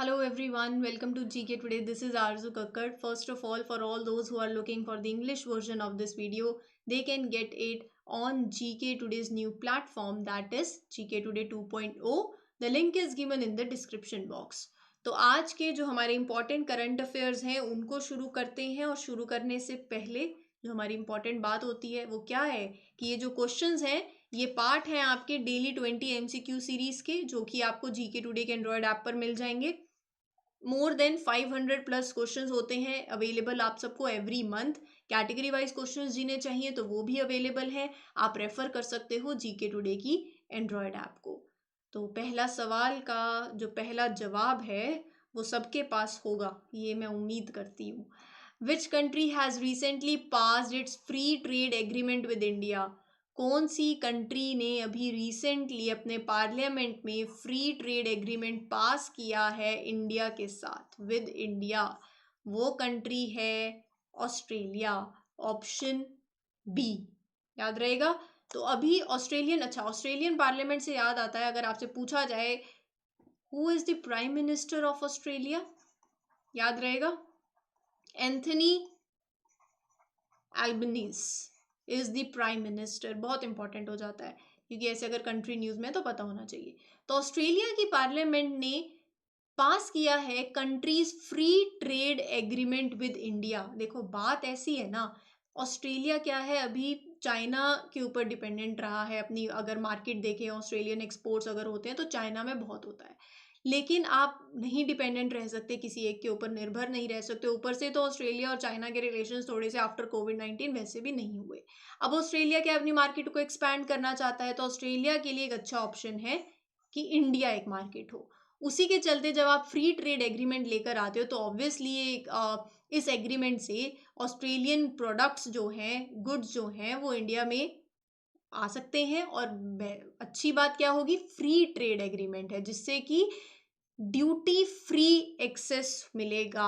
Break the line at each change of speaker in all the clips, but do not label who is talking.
Hello everyone, welcome to GK Today. This is Arzu Kakkar. First of all, for all those who are looking for the English version of this video, they can get it on GK Today's new platform, that is GK Today 2.0. The link is given in the description box. तो आज के जो हमारे important current affairs हैं उनको शुरू करते हैं। और शुरू करने से पहले जो हमारी इम्पोर्टेंट बात होती है वो क्या है कि ये जो क्वेश्चंस हैं ये पार्ट हैं आपके डेली 20 MCQ सीरीज के, जो कि आपको जीके टुडे के एंड्रॉयड ऐप पर मिल जाएंगे। मोर देन 500 प्लस क्वेश्चंस होते हैं अवेलेबल आप सबको every month. Category wise questions जिन्हें चाहिए तो वो भी अवेलेबल है, आप रेफर कर सकते हो जीके टुडे की एंड्रॉयड ऐप को। तो पहला सवाल का जो पहला जवाब है वो सबके पास होगा, ये मैं उम्मीद करती हूँ। Which country has recently passed it's free trade agreement with India? कौन सी कंट्री ने अभी रिसेंटली अपने पार्लियामेंट में फ्री ट्रेड एग्रीमेंट पास किया है इंडिया के साथ, विद इंडिया? वो कंट्री है ऑस्ट्रेलिया, ऑप्शन बी। याद रहेगा। तो अभी ऑस्ट्रेलियन पार्लियामेंट से याद आता है, अगर आपसे पूछा जाए who is the prime minister of Australia, याद रहेगा Anthony Albanese is the prime minister. बहुत इंपॉर्टेंट हो जाता है क्योंकि ऐसे अगर कंट्री न्यूज में तो पता होना चाहिए। तो ऑस्ट्रेलिया की पार्लियामेंट ने पास किया है countries free trade agreement with India. देखो बात ऐसी है ना, ऑस्ट्रेलिया क्या है अभी चाइना के ऊपर डिपेंडेंट रहा है अपनी, अगर मार्केट देखें ऑस्ट्रेलियन एक्सपोर्ट्स अगर होते हैं तो चाइना में बहुत होता है। लेकिन आप नहीं डिपेंडेंट रह सकते, किसी एक के ऊपर निर्भर नहीं रह सकते। ऊपर से तो ऑस्ट्रेलिया और चाइना के रिलेशंस थोड़े से आफ्टर कोविड-19 वैसे भी नहीं हुए। अब ऑस्ट्रेलिया क्या अपनी मार्केट को एक्सपैंड करना चाहता है, तो ऑस्ट्रेलिया के लिए एक अच्छा ऑप्शन है कि इंडिया एक मार्केट हो। उसी के चलते जब आप फ्री ट्रेड एग्रीमेंट लेकर आते हो तो ऑब्वियसली इस एग्रीमेंट से ऑस्ट्रेलियन प्रोडक्ट्स जो हैं, गुड्स जो हैं, वो इंडिया में आ सकते हैं। और अच्छी बात क्या होगी, फ्री ट्रेड एग्रीमेंट है जिससे कि ड्यूटी फ्री एक्सेस मिलेगा।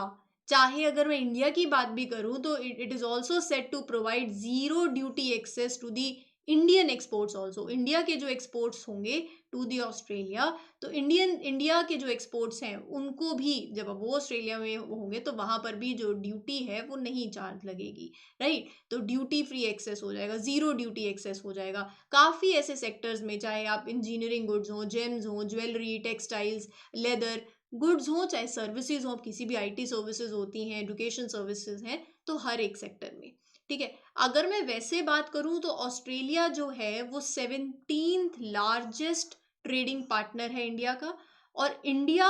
चाहे अगर मैं इंडिया की बात भी करूं तो it is also set to provide zero duty access to the Indian exports also. India के जो एक्सपोर्ट्स होंगे टू दी ऑस्ट्रेलिया, तो इंडिया के जो एक्सपोर्ट्स हैं उनको भी जब वो ऑस्ट्रेलिया में होंगे तो वहां पर भी जो ड्यूटी है वो नहीं चार्ज लगेगी, राइट। तो ड्यूटी फ्री एक्सेस हो जाएगा, जीरो ड्यूटी एक्सेस हो जाएगा। काफ़ी ऐसे सेक्टर्स में, चाहे आप इंजीनियरिंग गुड्स हो, जेम्स हो, ज्वेलरी, टेक्सटाइल्स, लेदर गुड्स हो, चाहे सर्विसेज हो, किसी भी आईटी सर्विसेज होती हैं, एजुकेशन सर्विसेज हैं, तो हर एक सेक्टर में, ठीक है। अगर मैं वैसे बात करूं तो ऑस्ट्रेलिया जो है वो 17th लार्जेस्ट ट्रेडिंग पार्टनर है इंडिया का। और India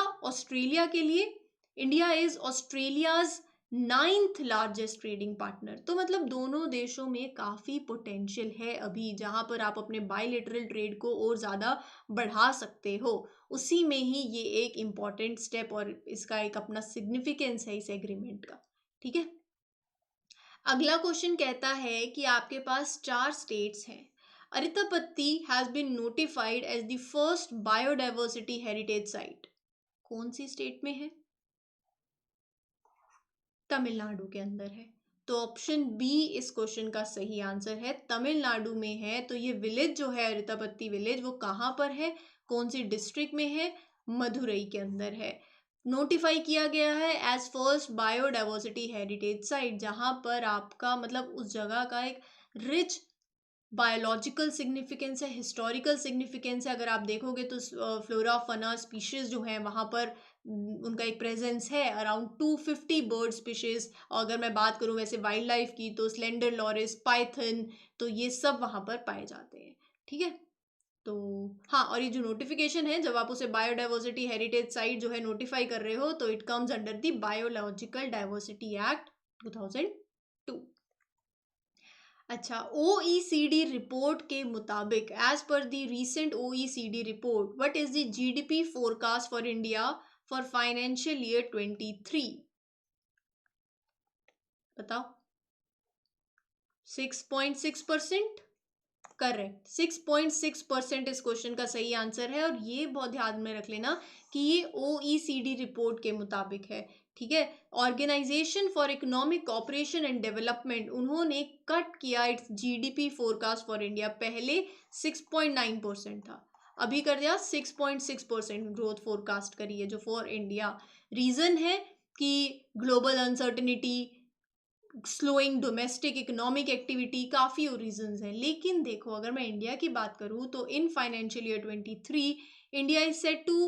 is Australia's 9th largest trading partner. तो मतलब दोनों देशों में काफ़ी पोटेंशियल है अभी, जहां पर आप अपने बायलैटरल ट्रेड को और ज़्यादा बढ़ा सकते हो। उसी में ही ये एक इम्पॉर्टेंट स्टेप और इसका एक अपना सिग्निफिकेंस है इस एग्रीमेंट का, ठीक है। अगला क्वेश्चन कहता है कि आपके पास 4 स्टेट्स हैं। Arittapatti has been notified as the first biodiversity heritage site. कौन सी स्टेट में है? तमिलनाडु के अंदर है। तो ऑप्शन बी इस क्वेश्चन का सही आंसर है, तमिलनाडु में है। तो ये विलेज जो है अरितापत्ती विलेज, वो कहाँ पर है, कौन सी डिस्ट्रिक्ट में है? मदुरई के अंदर है। नोटिफाई किया गया है as first biodiversity heritage site, जहाँ पर आपका मतलब उस जगह का एक रिच बायोलॉजिकल सिग्निफिकेंस है, हिस्टोरिकल सिग्निफिकेंस है। अगर आप देखोगे तो फ्लोरा फना स्पीशीज जो हैं वहाँ पर उनका एक प्रेजेंस है, अराउंड 250 बर्ड स्पीशीज। और अगर मैं बात करूँ वैसे वाइल्ड लाइफ की तो स्लेंडर लॉरिस, पाइथन, तो ये सब वहाँ पर पाए जाते हैं, ठीक है। तो हाँ, और ये जो नोटिफिकेशन है, जब आप उसे बायोडाइवर्सिटी हेरिटेज साइट जो है नोटिफाई कर रहे हो, तो it comes under the biological diversity act 2002। अच्छा, ओईसीडी रिपोर्ट के मुताबिक, as per the recent OECD report, what is the GDP forecast for India for financial year 23? बताओ। 6.6%। करेक्ट, 6.6% इस क्वेश्चन का सही आंसर है। और ये बहुत ध्यान में रख लेना कि ये ओईसीडी रिपोर्ट के मुताबिक है, ठीक है। Organisation for economic cooperation and development, उन्होंने कट किया its GDP forecast for India. पहले 6.9% था, अभी कर दिया 6.6% ग्रोथ फोरकास्ट करी है जो फॉर इंडिया। रीजन है कि global uncertainty, slowing domestic economic activity, काफ़ी रीजंस हैं। लेकिन देखो अगर मैं इंडिया की बात करूँ तो in financial year 23 India is set to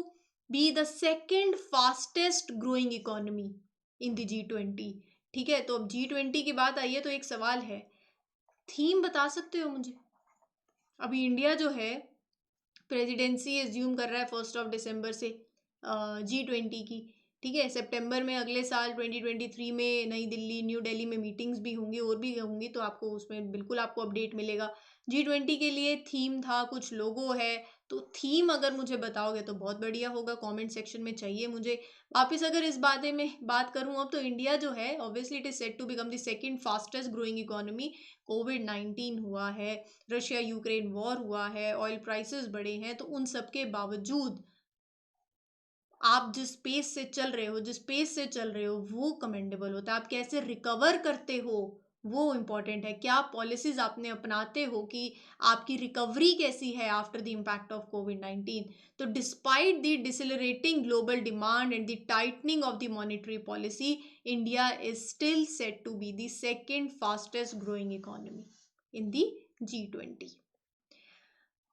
be the second fastest growing economy in the G20। ठीक है, तो अब G20 की बात आई है तो एक सवाल है, थीम बता सकते हो मुझे? अभी इंडिया जो है प्रेसिडेंसी एज्यूम कर रहा है 1 दिसंबर से G20 की। ठीक है, सितंबर में अगले साल 2023 में नई दिल्ली, न्यू दिल्ली में मीटिंग्स भी होंगी और भी होंगी, तो आपको उसमें बिल्कुल आपको अपडेट मिलेगा। G20 के लिए थीम था, कुछ लोगो है, तो थीम अगर मुझे बताओगे तो बहुत बढ़िया होगा, कमेंट सेक्शन में चाहिए मुझे। वापस अगर इस बारे में बात करूँ अब, तो इंडिया जो है obviously it is set to become the second fastest growing economy. कोविड-19 हुआ है, रशिया यूक्रेन वॉर हुआ है, ऑयल प्राइसेस बढ़े हैं, तो उन सब के बावजूद आप जिस पेस से चल रहे हो, जिस पेस से चल रहे हो वो कमेंडेबल होता है। आप कैसे रिकवर करते हो वो इम्पॉर्टेंट है। क्या पॉलिसीज आपने अपनाते हो कि आपकी रिकवरी कैसी है आफ्टर द इम्पैक्ट ऑफ कोविड-19। तो despite the decelerating global demand and the tightening of the monetary policy, India is still set to be the second fastest growing economy in the G20।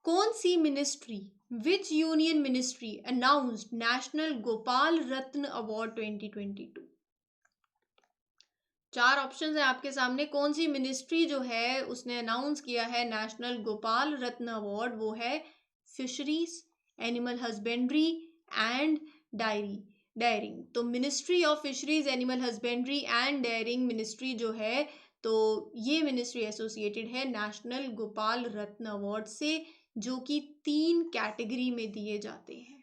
कौन सी ministry, which union ministry announced national Gopal Ratna award 2022? चार options है आपके सामने। कौन सी ministry जो है उसने अनाउंस किया है नेशनल गोपाल रत्न अवार्ड? वो है fisheries, animal husbandry and dairying. तो ministry of fisheries, animal husbandry and dairying ministry जो है, तो ये मिनिस्ट्री एसोसिएटेड है नेशनल गोपाल रत्न अवार्ड से, जो कि 3 कैटेगरी में दिए जाते हैं,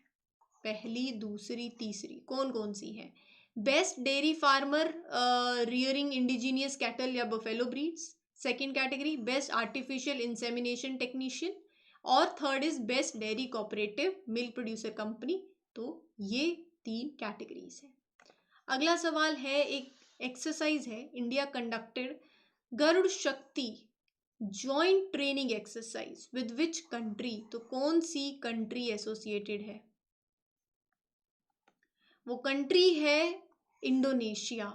पहली, दूसरी, तीसरी। कौन कौन सी है? Best dairy farmer rearing indigenous cattle या buffalo breeds, second category best artificial insemination technician, और third is best dairy cooperative milk producer company. तो ये 3 कैटेगरीज है। अगला सवाल है, एक एक्सरसाइज है, इंडिया कंडक्टेड गरुड़ शक्ति joint training exercise with which country? तो कौन सी कंट्री एसोसिएटेड है? वो कंट्री है इंडोनेशिया।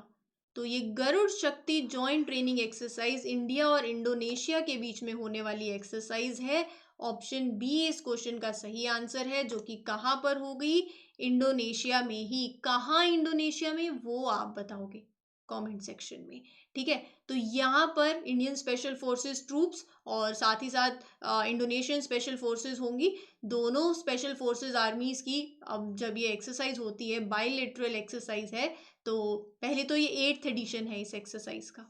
तो ये गरुड़ शक्ति जॉइंट ट्रेनिंग एक्सरसाइज इंडिया और इंडोनेशिया के बीच में होने वाली एक्सरसाइज है। ऑप्शन बी इस क्वेश्चन का सही आंसर है, जो कि कहाँ पर होगी? इंडोनेशिया में ही। कहाँ इंडोनेशिया में, वो आप बताओगे कमेंट सेक्शन में। ठीक है, तो यहाँ पर इंडियन स्पेशल फोर्सेस ट्रूप्स और साथ ही साथ इंडोनेशियन स्पेशल फोर्सेस होंगी। दोनों स्पेशल फोर्सेस आर्मीज की अब जब ये एक्सरसाइज होती है, बायलैटरल एक्सरसाइज है, तो पहले तो ये 8th एडिशन है इस एक्सरसाइज का,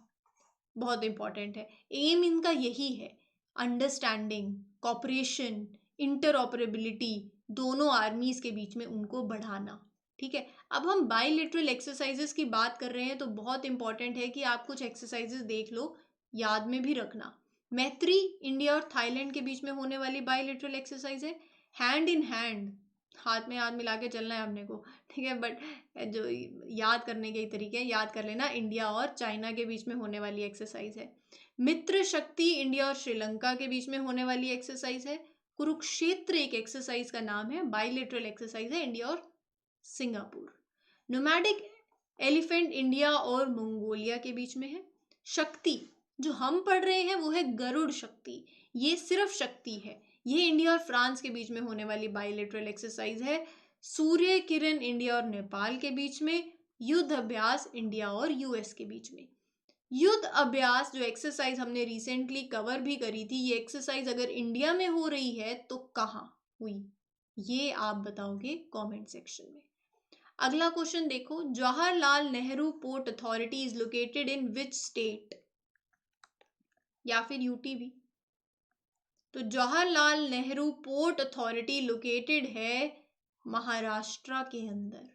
बहुत इंपॉर्टेंट है। एम इनका यही है, अंडरस्टैंडिंग, कॉपरेशन, इंटरऑपरेबिलिटी, दोनों आर्मीज के बीच में उनको बढ़ाना। ठीक है, अब हम बायलैटरल एक्सरसाइजेस की बात कर रहे हैं, तो बहुत इंपॉर्टेंट है कि आप कुछ एक्सरसाइजेस देख लो, याद में भी रखना। मैत्री इंडिया और थाईलैंड के बीच में होने वाली बायलैटरल एक्सरसाइज है। हैंड इन हैंड, हाथ में हाथ मिला के चलना है अपने को। ठीक है, बट जो याद करने के तरीके हैं, याद कर लेना, इंडिया और चाइना के बीच में होने वाली एक्सरसाइज है। मित्र शक्ति इंडिया और श्रीलंका के बीच में होने वाली एक्सरसाइज है। कुरुक्षेत्र एक एक्सरसाइज का नाम है, बायलैटरल एक्सरसाइज है इंडिया और सिंगापुर। नोमैडिक एलिफेंट इंडिया और मंगोलिया के बीच में है। शक्ति जो हम पढ़ रहे हैं वो है गरुड़ शक्ति, ये सिर्फ शक्ति है, ये इंडिया और फ्रांस के बीच में होने वाली बायलैटरल एक्सरसाइज है। सूर्य किरण इंडिया और नेपाल के बीच में। युद्ध अभ्यास इंडिया और यूएस के बीच में। युद्ध अभ्यास जो एक्सरसाइज हमने रिसेंटली कवर भी करी थी, ये एक्सरसाइज अगर इंडिया में हो रही है तो कहाँ हुई, ये आप बताओगे कमेंट सेक्शन में। अगला क्वेश्चन देखो, Jawaharlal Nehru port authority is located in which state, या फिर यूटी भी। तो Jawaharlal Nehru port authority located है महाराष्ट्र के अंदर।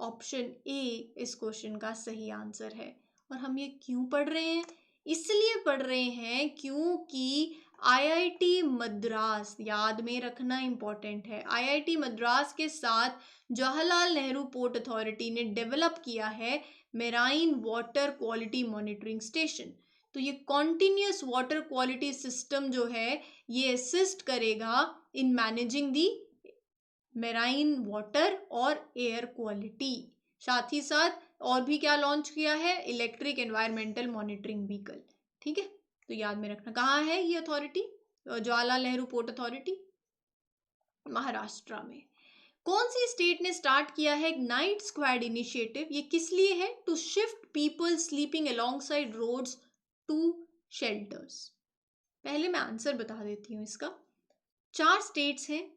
ऑप्शन ए इस क्वेश्चन का सही आंसर है। और हम ये क्यों पढ़ रहे हैं? इसलिए पढ़ रहे हैं क्योंकि आईआईटी मद्रास, याद में रखना इंपॉर्टेंट है, आईआईटी मद्रास के साथ जवाहरलाल नेहरू पोर्ट अथॉरिटी ने डेवलप किया है marine water quality monitoring station. तो ये कॉन्टिन्यूस वाटर क्वालिटी सिस्टम जो है, ये असिस्ट करेगा in managing the marine water और एयर क्वालिटी। साथ ही साथ और भी क्या लॉन्च किया है, इलेक्ट्रिक एनवायरमेंटल मॉनिटरिंग व्हीकल। ठीक है, तो याद में रखना। कहाँ है ये authority? Jawaharlal Nehru port authority, Maharashtra में। कौन सी स्टेट ने स्टार्ट किया है नाइट स्क्वाड इनिशिएटिव? ये किस लिए है? To shift people sleeping alongside roads to shelters. पहले मैं आंसर बता देती हूँ इसका। 4 स्टेट्स हैं।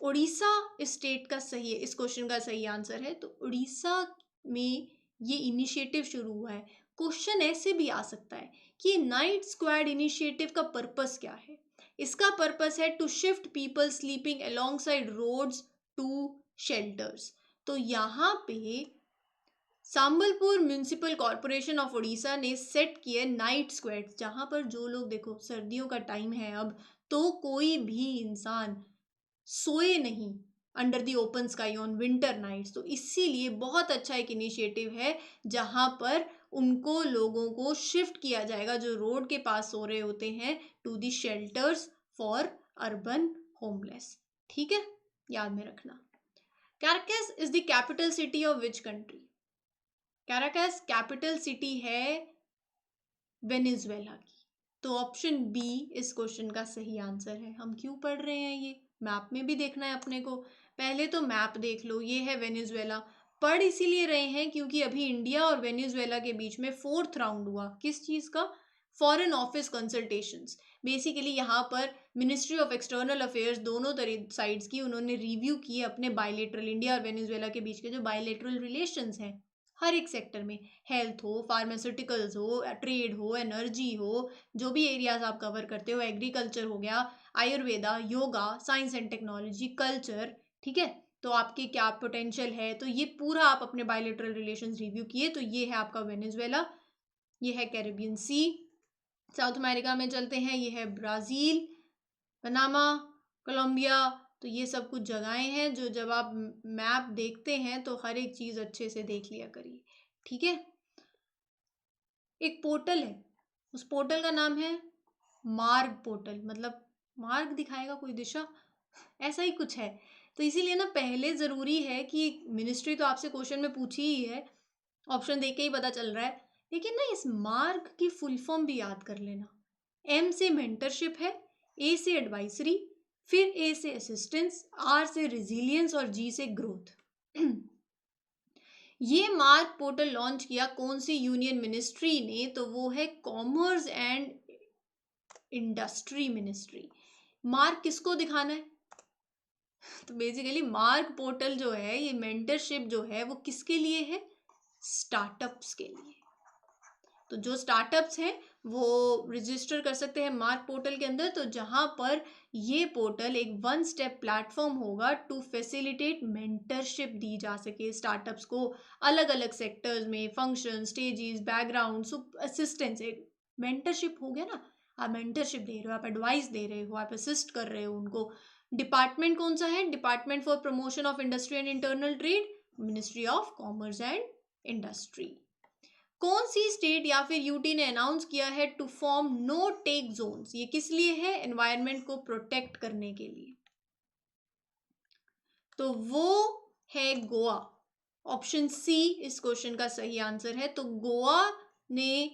उड़ीसा इस स्टेट का सही है, इस क्वेश्चन का सही आंसर है। तो उड़ीसा में ये इनिशिएटिव शुरू हुआ है। क्वेश्चन ऐसे भी आ सकता है कि नाइट स्क्वाड इनिशिएटिव का पर्पस क्या है? इसका पर्पस है to shift people sleeping alongside roads to shelters. तो यहाँ पे Sambalpur municipal corporation of Orissa ने सेट किए नाइट स्क्वाड्स, जहाँ पर जो लोग, देखो सर्दियों का टाइम है अब, तो कोई भी इंसान सोए नहीं under the open sky on winter nights. तो इसीलिए बहुत अच्छा एक इनिशिएटिव है जहाँ पर उनको लोगों को शिफ्ट किया जाएगा जो रोड के पास सो रहे होते हैं to the shelters for urban homeless. ठीक है, याद में रखना। Caracas is the capital city of which country? Caracas capital city है वेनेजुएला की। तो ऑप्शन बी इस क्वेश्चन का सही आंसर है। हम क्यों पढ़ रहे हैं ये? मैप में भी देखना है अपने को। पहले तो मैप देख लो, ये है वेनेजुएला। पढ़ इसीलिए रहे हैं क्योंकि अभी इंडिया और वेनेजुएला के बीच में 4th राउंड हुआ। किस चीज़ का? Foreign office consultations. बेसिकली यहाँ पर मिनिस्ट्री ऑफ एक्सटर्नल अफेयर्स दोनों साइड्स की उन्होंने रिव्यू की अपने बायलेटरल, इंडिया और वेनेजुएला के बीच के जो बायलेटरल रिलेशंस हैं हर एक सेक्टर में, हेल्थ हो, फार्मास्यूटिकल्स हो, ट्रेड हो, एनर्जी हो, जो भी एरियाज आप कवर करते हो, एग्रीकल्चर हो गया, Ayurveda, yoga, science and technology, culture. ठीक है, तो आपके क्या पोटेंशियल है, तो ये पूरा आप अपने बायलेटरल रिलेशंस रिव्यू किए। तो ये है आपका वेनेजुएला, ये है कैरिबियन सी। साउथ अमेरिका में चलते हैं, ये है ब्राज़ील, पनामा, कोलंबिया। तो ये सब कुछ जगहें हैं जो जब आप मैप देखते हैं तो हर एक चीज़ अच्छे से देख लिया करिए। ठीक है, एक पोर्टल है, उस पोर्टल का नाम है मार्ग पोर्टल, मतलब मार्ग दिखाएगा कोई दिशा, ऐसा ही कुछ है। तो इसीलिए ना पहले ज़रूरी है कि मिनिस्ट्री तो आपसे क्वेश्चन में पूछी ही है, ऑप्शन देख के ही पता चल रहा है, लेकिन ना इस मार्ग की फुल फॉर्म भी याद कर लेना। एम से मेंटरशिप है, ए से एडवाइजरी, फिर ए से असिस्टेंस, आर से रिजिलियंस और जी से ग्रोथ। ये मार्ग पोर्टल लॉन्च किया कौन सी यूनियन मिनिस्ट्री ने? तो वो है कॉमर्स एंड इंडस्ट्री मिनिस्ट्री। मार्ग किसको दिखाना है? तो बेसिकली मार्ग पोर्टल जो है, ये मेंटरशिप जो है वो किसके लिए है? स्टार्टअप्स के लिए। तो जो स्टार्टअप्स हैं वो रजिस्टर कर सकते हैं मार्क पोर्टल के अंदर। तो जहाँ पर ये पोर्टल एक 1 स्टेप प्लेटफॉर्म होगा टू फैसिलिटेट मेंटरशिप दी जा सके स्टार्टअप्स को अलग अलग सेक्टर्स में, फंक्शन, स्टेजेस, बैकग्राउंड, असिस्टेंस। एक मेंटरशिप हो गया ना, आप मेंटरशिप दे रहे हो, आप एडवाइस दे रहे हो, आप असिस्ट कर रहे हो उनको। डिपार्टमेंट कौन सा है? Department for promotion of industry and internal trade, ministry of commerce and industry. कौन सी स्टेट या फिर यूटी ने अनाउंस किया है to form no tech zones? ये किस लिए है? एनवायरनमेंट को प्रोटेक्ट करने के लिए। तो वो है गोवा। ऑप्शन सी इस क्वेश्चन का सही आंसर है। तो गोवा ने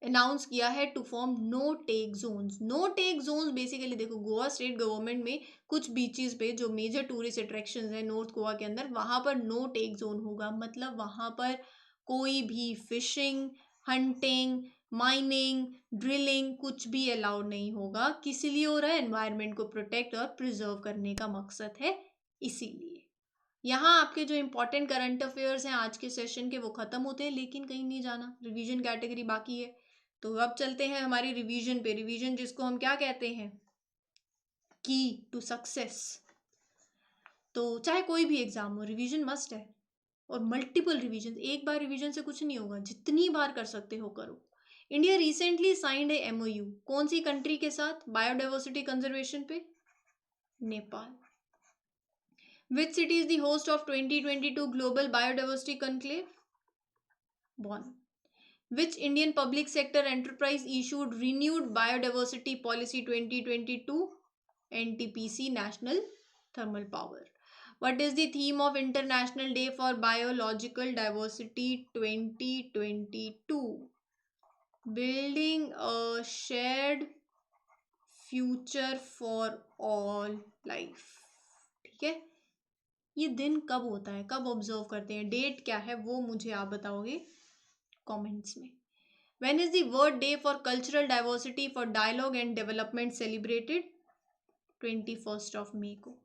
अनाउंस किया है to form no tech zones. No tech zones basically देखो, गोवा स्टेट गवर्नमेंट में कुछ बीचेस पे जो मेजर टूरिस्ट अट्रैक्शंस हैं नॉर्थ गोवा के अंदर, वहां पर नो टेक जोन होगा। मतलब वहां पर कोई भी फिशिंग, हंटिंग, माइनिंग, ड्रिलिंग कुछ भी अलाउड नहीं होगा। किस लिए हो रहा है? एनवायरनमेंट को प्रोटेक्ट और प्रिजर्व करने का मकसद है, इसीलिए। यहाँ आपके जो इंपॉर्टेंट करंट अफेयर्स हैं आज के सेशन के वो खत्म होते हैं, लेकिन कहीं नहीं जाना, रिवीजन कैटेगरी बाकी है। तो अब चलते हैं हमारी रिवीजन पे। रिवीजन जिसको हम क्या कहते हैं? की टू सक्सेस। तो चाहे कोई भी एग्जाम हो, रिवीजन मस्ट है। और मल्टीपल रिवीजन, एक बार रिवीजन से कुछ नहीं होगा, जितनी बार कर सकते हो करो। India recently signed a MOU कौन सी कंट्री के साथ? बायोडाइवर्सिटी कंजर्वेशन पे, Nepal. Which city is the host of 2022 global biodiversity conclave? Bonn. Which Indian public sector enterprise issued renewed biodiversity policy 2022? NTPC, National Thermal Power. What is the theme of International Day for Biological Diversity 2022? Building a shared future for all life. ठीक है, ये दिन कब होता है, कब observe करते हैं, डेट क्या है, वो मुझे आप बताओगे कमेंट्स में. When is the world day for cultural diversity for dialogue and development celebrated? 21 मई को.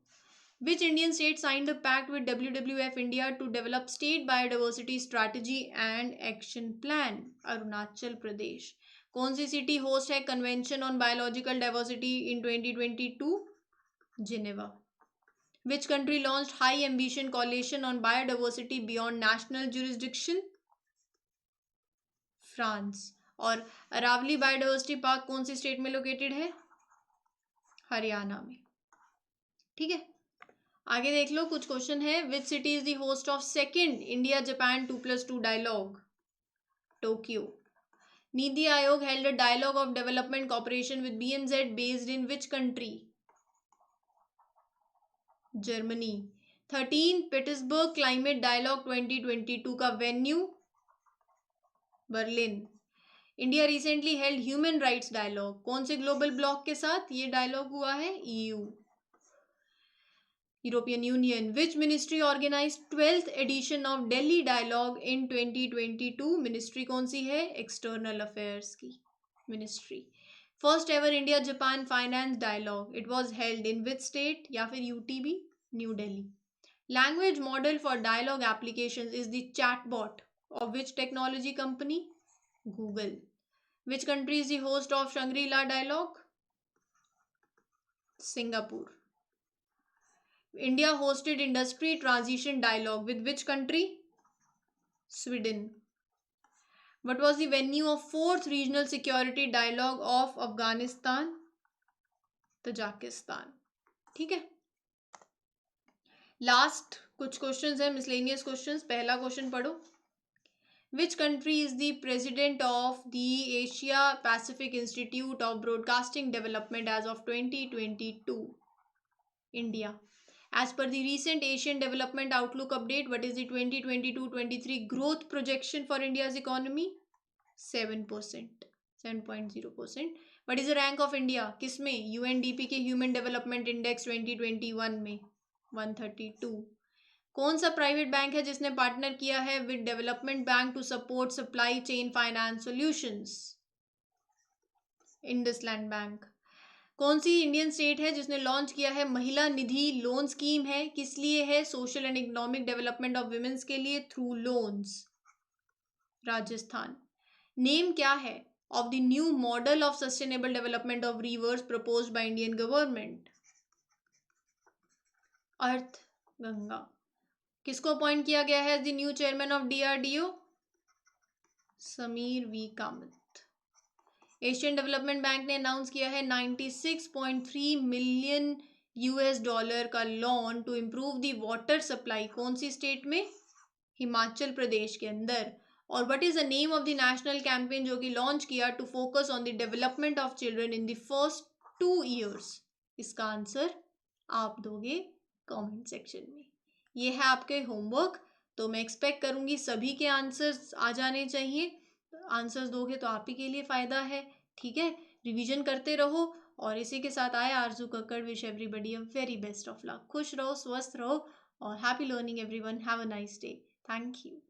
Which Indian state signed a pact with WWF India to develop state biodiversity strategy and action plan? Arunachal Pradesh. कौन सी city host है convention on biological diversity in 2022? Geneva. Which country launched high ambition coalition on biodiversity beyond national jurisdiction? France. और Aravalli biodiversity park कौन सी state में located है? हरियाणा में. ठीक है, आगे देख लो. कुछ क्वेश्चन है. Which city is the host of second India Japan 2+2 dialogue? Tokyo. NITI Aayog held a dialogue of development cooperation with BMZ based in which country? Germany. 13 Pittsburgh climate dialogue 2022 का venue? Berlin. India recently held human rights dialogue कौन से global block के साथ ये dialogue हुआ है? EU, European Union. Which ministry organized 12th edition of Delhi Dialogue in 2022? Ministry कौन सी है? एक्सटर्नल अफेयर्स की ministry. First ever India Japan finance dialogue it was held in which state? या फिर UTB, New Delhi. Language model for dialogue applications is the chatbot of which technology company? Google. Which country is the host of Shangri-La dialogue? Singapore. India hosted industry transition dialogue with which country? Sweden. What was the venue of 4th regional security dialogue of Afghanistan? Tajikistan. ठीक है, last कुछ questions है miscellaneous questions. पहला question पढ़ो. Which country is the president of the Asia Pacific Institute of Broadcasting Development as of 2022? India. As per the recent Asian Development Outlook update, what is the 2022-23 growth projection for India's economy? 7%, 7.0%. What is the rank of India? किसमें? UNDP के Human Development Index 2021 में 132. कौन सा private bank है जिसने partner किया है with development bank to support supply chain finance solutions? IndusInd bank. कौन सी इंडियन स्टेट है जिसने लॉन्च किया है महिला निधि लोन स्कीम? है किस लिए है? Social and economic development of women's के लिए थ्रू लोन्स. राजस्थान. नेम क्या है of the new model of sustainable development of rivers proposed by Indian government? Arth Ganga. किसको अपॉइंट किया गया है the new chairman of DRDO? Samir V Kamat. Asian development bank ने announce किया है $96.3 मिलियन का loan to improve the water supply कौन सी स्टेट में? हिमाचल प्रदेश के अंदर. और what is the name of the national campaign जो कि लॉन्च किया to focus on the development of children in the first 2 years? इसका आंसर आप दोगे कमेंट सेक्शन में. ये है आपके होमवर्क. तो मैं एक्सपेक्ट करूंगी सभी के आंसर्स आ जाने चाहिए. आंसर्स दोगे तो आप ही के लिए फ़ायदा है. ठीक है, रिवीजन करते रहो. और इसी के साथ आए आरजू Kakkar. Wish everybody a very best of luck. खुश रहो, स्वस्थ रहो और happy learning everyone. Have a nice day. Thank you.